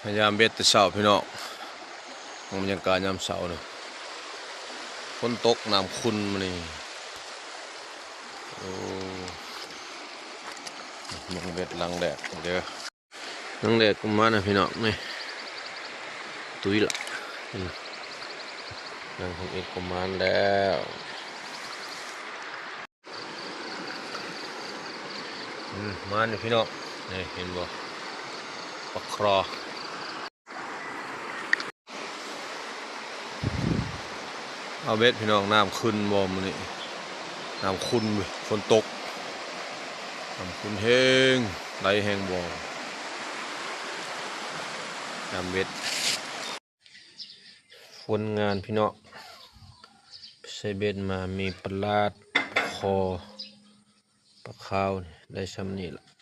พยายามเบ็ดแต่เช้าพี่น้องบรรยากาศยามเช้าเนี่ยฝนตกน้ำขุ่นมานี่โอ้มองเบ็ดลังแดดเด้อลังแดดก็มานะพี่น้องนี่ตุ้ยละนั่งของเอ็ดก็มาแล้วมาเนี่ยพี่น้องนี่เห็นบ่ปลาครอเอาเบ็ดพี่น้องน้ำขึ้นบ่มันนี่น้ำขุ่นฝนตกน้ำขุ่นแห้งไหลแห้งบ่น้ำเบ็ดผลงานพี่น้องใส่เบ็ดมามีปลาลาดคอปลาขาวได้ซ้ำนี่ละ